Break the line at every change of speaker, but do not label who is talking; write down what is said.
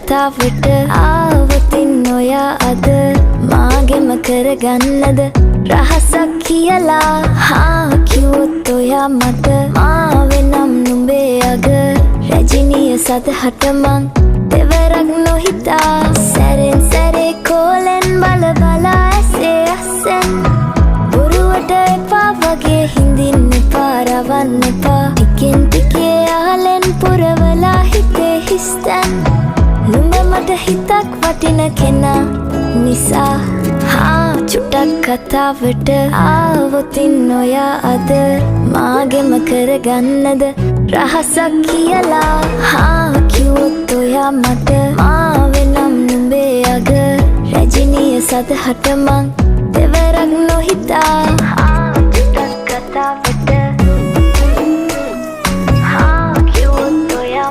කතාවට ආවතින් ඔයා අද මාගෙම කරගන්නද රහසක් කියලා හා කිව්වොත් ඔයා මට මාවෙනම් නුඹේ අග රැජිනිය සදහට මං දෙවරක් නොහිතා සැරෙන් සැරේ කෝලෙන් බල බලා ඇසේ අස්සෙන් බොරුවට එපා වගේ හිඳින්න එපා රවන්න එපා ටිකෙන් ටිකේ ආලෙන් පුරවලා හිතේ හිස්තැන් නුඹ මට හිතක් වටින කෙනා නිසා හා චුට්ටක් කතාවට ආවොතින් ඔයා අද මාගෙම කරගන්නද රහසක් කියලා හා කිව්වොත් ඔයා මට මාවෙනම් නුඹේ අග රැජිනිය සදහට